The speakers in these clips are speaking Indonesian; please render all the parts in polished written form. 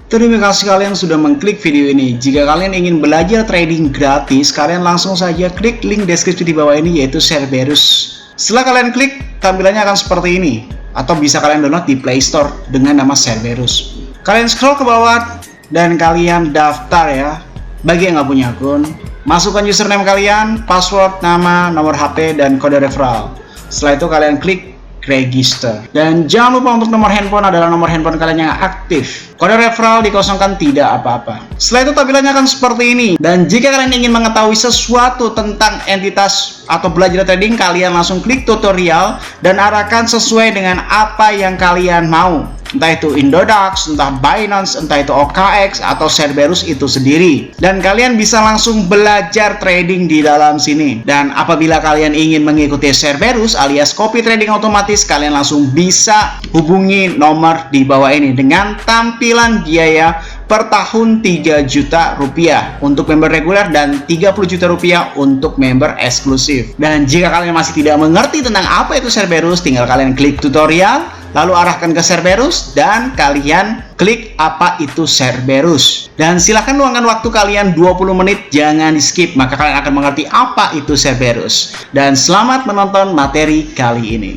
Terima kasih kalian sudah mengklik video ini. Jika kalian ingin belajar trading gratis, kalian langsung saja klik link deskripsi di bawah ini, yaitu Cerberus. Setelah kalian klik, tampilannya akan seperti ini. Atau bisa kalian download di Play Store dengan nama Cerberus. Kalian scroll ke bawah dan kalian daftar ya. Bagi yang nggak punya akun, masukkan username kalian, password, nama, nomor HP, dan kode referral. Setelah itu kalian klik register. Dan jangan lupa untuk nomor handphone adalah nomor handphone kalian yang aktif. Kode referral dikosongkan, tidak apa-apa. Setelah itu tampilannya akan seperti ini. Dan jika kalian ingin mengetahui sesuatu tentang entitas atau belajar trading, kalian langsung klik tutorial dan arahkan sesuai dengan apa yang kalian mau. Entah itu Indodax, entah Binance, entah itu OKX, atau Cerberus itu sendiri. Dan kalian bisa langsung belajar trading di dalam sini. Dan apabila kalian ingin mengikuti Cerberus alias copy trading otomatis, kalian langsung bisa hubungi nomor di bawah ini dengan tampilan biaya per tahun 3 juta rupiah untuk member reguler dan 30 juta rupiah untuk member eksklusif. Dan jika kalian masih tidak mengerti tentang apa itu Cerberus, tinggal kalian klik tutorial, lalu arahkan ke Cerberus dan kalian klik apa itu Cerberus. Dan silahkan luangkan waktu kalian 20 menit, jangan di skip, maka kalian akan mengerti apa itu Cerberus. Dan selamat menonton materi kali ini.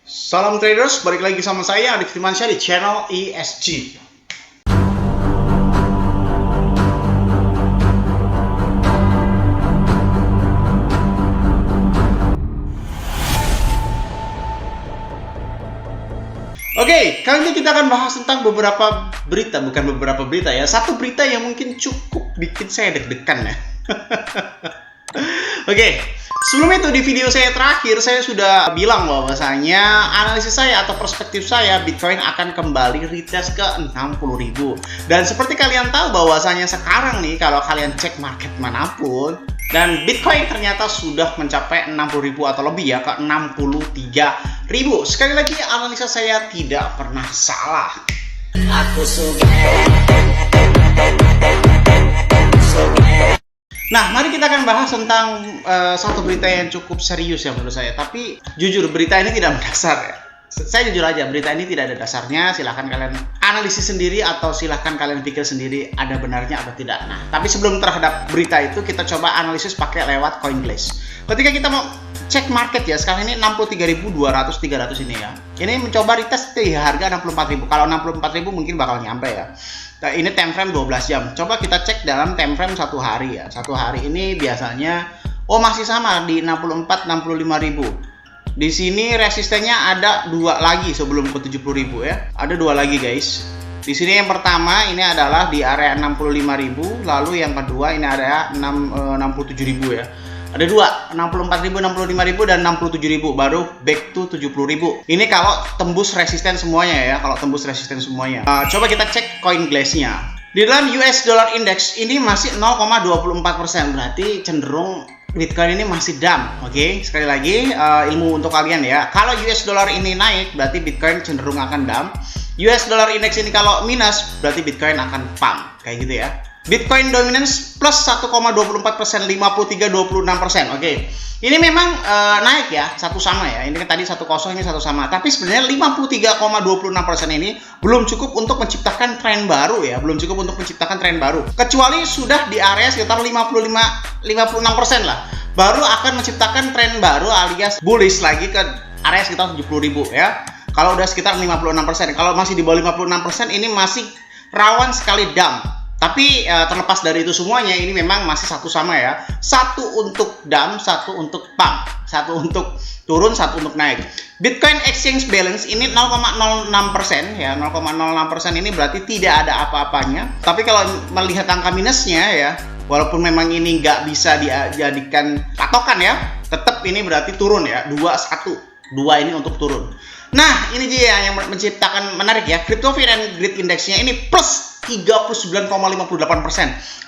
Salam traders, balik lagi sama saya Adif Firmansyah di channel ESG. Oke, kali ini kita akan bahas tentang beberapa berita, bukan beberapa berita ya. Satu berita yang mungkin cukup bikin saya deg-degan ya. Oke, sebelum itu di video saya terakhir saya sudah bilang bahwasanya analisis saya atau perspektif saya Bitcoin akan kembali retest ke 60.000. Dan seperti kalian tahu bahwasanya sekarang nih kalau kalian cek market manapun dan Bitcoin ternyata sudah mencapai 60.000 atau lebih ya, ke 63.000. Sekali lagi analisa saya tidak pernah salah. Aku suka. Nah, mari kita akan bahas tentang satu berita yang cukup serius ya menurut saya. Tapi jujur berita ini tidak mendasar ya. Saya jujur aja, berita ini tidak ada dasarnya. Silahkan kalian analisis sendiri atau silahkan kalian pikir sendiri ada benarnya atau tidak. Nah, tapi sebelum terhadap berita itu kita coba analisis pakai lewat CoinGlass. Ketika kita mau cek market ya, sekarang ini 63.200-300 ini ya. Ini mencoba retest di harga 64.000. Kalau 64.000 mungkin bakal nyampe ya. Nah, ini time frame 12 jam. Coba kita cek dalam time frame 1 hari ya. 1 hari ini biasanya masih sama di 64-65.000. Di sini resistennya ada 2 lagi sebelum ke 70.000 ya. Ada 2 lagi guys. Di sini yang pertama ini adalah di area 65.000, lalu yang kedua ini area 67.000 ya. Ada 2, 64.000, 65.000 dan 67.000, baru back to 70.000. Ini kalau tembus resisten semuanya ya, kalau tembus resisten semuanya. Coba kita cek CoinGlass-nya. Di dalam US Dollar Index ini masih 0,24%, berarti cenderung Bitcoin ini masih dump. Oke, sekali lagi ilmu untuk kalian ya. Kalau US Dollar ini naik, berarti Bitcoin cenderung akan dump. US Dollar Index ini kalau minus, berarti Bitcoin akan pump, kayak gitu ya. Bitcoin dominance plus 1,24%, 53,26%. Oke, ini memang naik ya, satu sama ya. Ini kan tadi 10, ini satu sama. Tapi sebenarnya 53,26% ini belum cukup untuk menciptakan tren baru ya, belum cukup untuk menciptakan tren baru. Kecuali sudah di area sekitar 56% lah, baru akan menciptakan tren baru alias bullish lagi ke area sekitar 70.000 ya. Kalau udah sekitar 56%, kalau masih di bawah 56% ini masih rawan sekali dump. Tapi terlepas dari itu semuanya, ini memang masih satu sama ya. Satu untuk dump, satu untuk pump. Satu untuk turun, satu untuk naik. Bitcoin Exchange Balance ini 0,06% ya. 0,06% ini berarti tidak ada apa-apanya. Tapi kalau melihat angka minusnya ya, walaupun memang ini nggak bisa dijadikan patokan ya, tetap ini berarti turun ya. 2 ini untuk turun. Nah, ini dia yang menciptakan menarik ya. Crypto Fear and Greed Index-nya ini plus 39,58%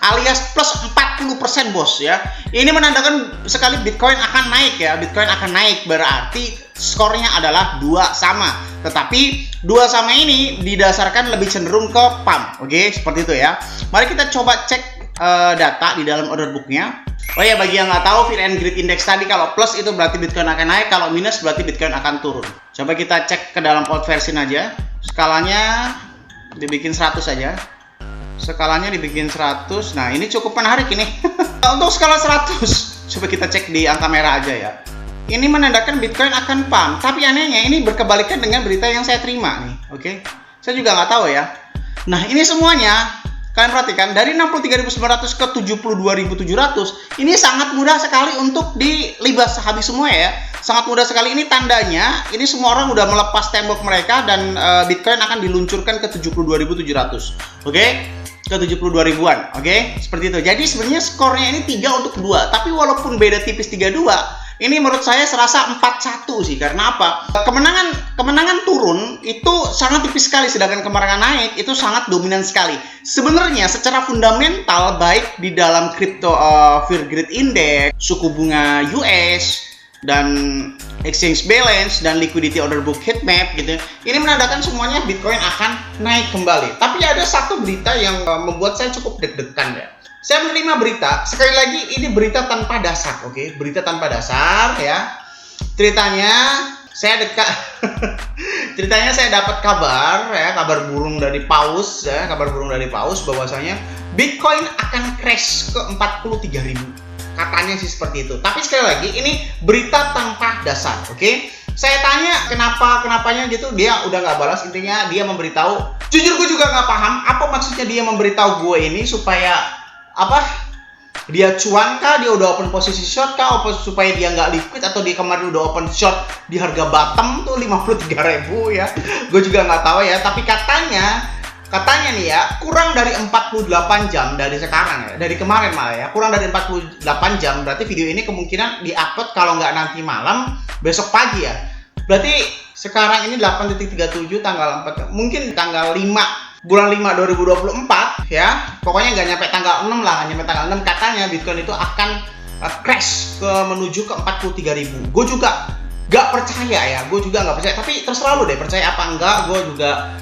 alias plus 40% bos ya. Ini menandakan sekali Bitcoin akan naik ya. Bitcoin akan naik berarti skornya adalah 2 sama. Tetapi 2 sama ini didasarkan lebih cenderung ke pump. Oke, seperti itu ya. Mari kita coba cek data di dalam order booknya. Oh ya, bagi yang nggak tahu, Fear and Greed Index tadi kalau plus itu berarti Bitcoin akan naik, kalau minus berarti Bitcoin akan turun. Coba kita cek ke dalam old version aja. Skalanya dibikin 100 aja. Skalanya dibikin 100. Nah, ini cukup menarik ini. Untuk skala 100, coba kita cek di angka merah aja ya. Ini menandakan Bitcoin akan pump. Tapi anehnya ini berkebalikan dengan berita yang saya terima nih. Oke. Saya juga nggak tahu ya. Nah, ini semuanya kalian perhatikan dari 63.900 ke 72.700. Ini sangat mudah sekali untuk dilibas habis semua ya. Sangat mudah sekali. Ini tandanya ini semua orang udah melepas tembok mereka dan Bitcoin akan diluncurkan ke 72.700. Oke? Ke 72 ribuan. Oke? Seperti itu. Jadi sebenarnya skornya ini 3 untuk 2. Tapi walaupun beda tipis 32, ini menurut saya serasa 4-1 sih. Karena apa? Kemenangan turun itu sangat tipis sekali, sedangkan kemenangan naik itu sangat dominan sekali. Sebenarnya secara fundamental, baik di dalam crypto Fear Greed Index, suku bunga US, dan exchange balance, dan liquidity order book heat map gitu, ini menandakan semuanya Bitcoin akan naik kembali. Tapi ada satu berita yang membuat saya cukup deg-degan ya. Saya menerima berita, sekali lagi ini berita tanpa dasar, oke? Berita tanpa dasar ya. Ceritanya saya dapat kabar ya, kabar burung dari paus ya, kabar burung dari paus bahwasanya Bitcoin akan crash ke 43.000. Katanya sih seperti itu. Tapi sekali lagi ini berita tanpa dasar, oke? Saya tanya kenapanya gitu, dia udah nggak balas. Intinya dia memberitahu. Jujur gue juga nggak paham apa maksudnya dia memberitahu gue ini supaya apa, dia cuan kah, dia udah open posisi short kah, supaya dia nggak liquid, atau dia kemarin udah open short di harga bottom tuh 53.000 ya. Gue juga nggak tahu ya, tapi katanya nih ya, kurang dari 48 jam dari sekarang ya, dari kemarin malah ya, kurang dari 48 jam, berarti video ini kemungkinan diupload kalau nggak nanti malam, besok pagi ya. Berarti sekarang ini 8.37 tanggal 4, mungkin tanggal 5 bulan 5 2024 ya, pokoknya nggak nyampe tanggal 6 lah, nyampe tanggal 6 katanya Bitcoin itu akan crash menuju ke 43.000. Gue juga nggak percaya ya, tapi terserah lu deh percaya apa enggak. Gue juga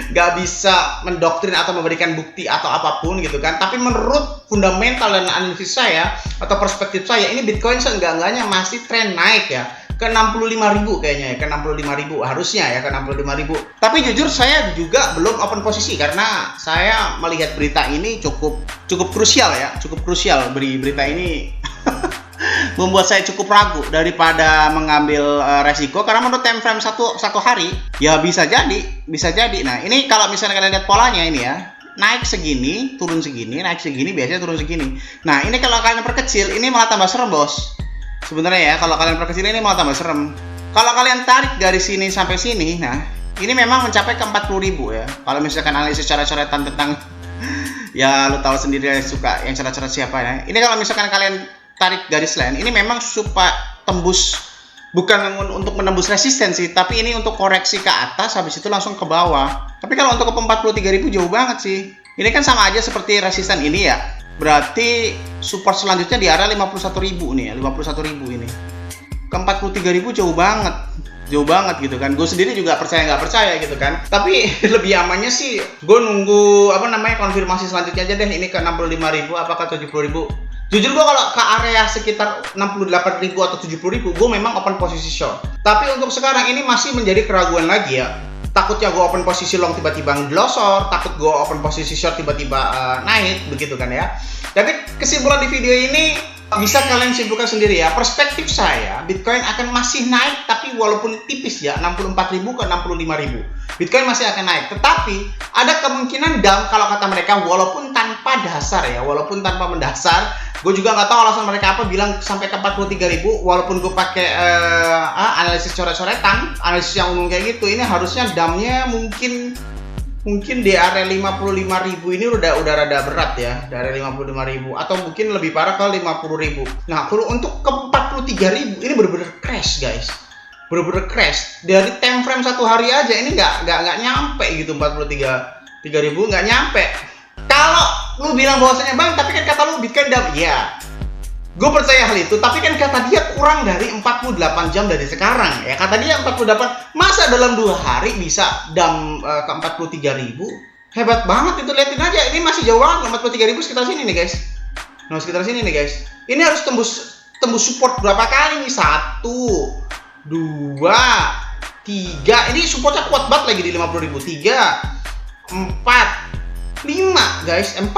nggak bisa mendoktrin atau memberikan bukti atau apapun gitu kan. Tapi menurut fundamental dan analisis saya atau perspektif saya, ini Bitcoin seenggak-enggaknya masih tren naik ya, ke 65.000 kayaknya ya, ke 65.000 harusnya ya, ke 65.000. Tapi jujur saya juga belum open posisi karena saya melihat berita ini cukup krusial ya, berita ini membuat saya cukup ragu daripada mengambil resiko, karena menurut time frame satu hari ya bisa jadi. Nah, ini kalau misalnya kalian lihat polanya ini ya, naik segini, turun segini, naik segini, biasanya turun segini. Nah, ini kalau kalian perkecil, ini malah tambah serem, bos. Sebenarnya ya, kalau kalian perkecil ini malah tambah serem. Kalau kalian tarik dari sini sampai sini, nah, ini memang mencapai ke 40.000 ya. Kalau misalkan analisis coret-coretan tentang ya, lo tahu sendiri suka yang coret-coret siapa ya. Ini kalau misalkan kalian tarik garis line, ini memang supaya tembus, bukan untuk menembus resistensi, tapi ini untuk koreksi ke atas, habis itu langsung ke bawah. Tapi kalau untuk ke 43.000 jauh banget sih. Ini kan sama aja seperti resisten ini ya. Berarti support selanjutnya di area 51.000 nih ya, 51.000 ini. Ke 43.000 jauh banget gitu kan. Gue sendiri juga nggak percaya gitu kan. Tapi lebih amannya sih gue nunggu konfirmasi selanjutnya aja deh. Ini ke 65.000 apakah 70.000. Jujur gue kalau ke area sekitar 68.000 atau 70.000 gue memang open posisi short. Tapi untuk sekarang ini masih menjadi keraguan lagi ya. Takutnya gue open posisi long tiba-tiba ngelosor, takut gue open posisi short tiba-tiba naik, begitu kan ya. Jadi kesimpulan di video ini bisa kalian simpulkan sendiri ya. Perspektif saya, Bitcoin akan masih naik, tapi walaupun tipis ya, 64.000 ke 65.000. Bitcoin masih akan naik, tetapi ada kemungkinan down kalau kata mereka, walaupun tanpa dasar ya, walaupun tanpa mendasar. Gue juga nggak tahu alasan mereka apa bilang sampai ke 43.000, walaupun gue pakai analisis coret-coretan, analisis yang umum kayak gitu. Ini harusnya damnya mungkin di area 55.000 ini udah rada berat ya, dari 55.000 atau mungkin lebih parah ke 50.000. Nah, kalau untuk ke 43.000 ini bener-bener crash guys, bener-bener crash. Dari time frame satu hari aja ini nggak nyampe gitu, 43.000 nggak nyampe. Kalau lu bilang bahwasanya bang, tapi kan kata lu Bitcoin down, ya gue percaya hal itu, tapi kan kata dia kurang dari 48 jam dari sekarang ya. Kata dia 48, masa dalam 2 hari bisa down ke 43.000? Hebat banget itu, liatin aja, ini masih jauh banget, 43.000 sekitar sini nih guys. Nah, sekitar sini nih guys. Ini harus tembus support berapa kali nih? 1, 2, 3. Ini supportnya kuat banget lagi di 50.000. 3, 4, 5 guys. 4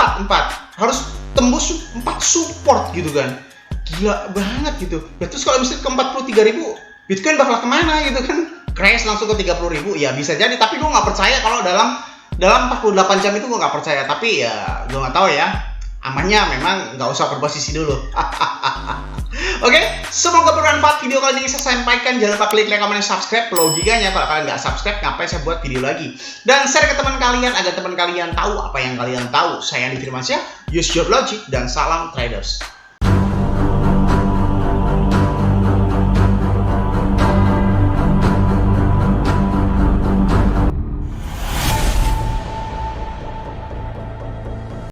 harus tembus 4 support gitu kan. Gila banget gitu. Ya terus kalau misalnya ke 43.000, Bitcoin bakal kemana gitu kan? Crash langsung ke 30.000. Ya bisa jadi, tapi gue nggak percaya kalau dalam 48 jam itu gue nggak percaya. Tapi ya gue nggak tahu ya. Amannya memang nggak usah berposisi dulu. Oke, semoga bermanfaat video kali ini saya sampaikan. Jangan lupa klik like, comment, dan subscribe. Logikanya kalau kalian nggak subscribe, ngapain saya buat video lagi? Dan share ke teman kalian agar teman kalian tahu apa yang kalian tahu. Saya Andi Firmansyah, use your logic, dan salam traders.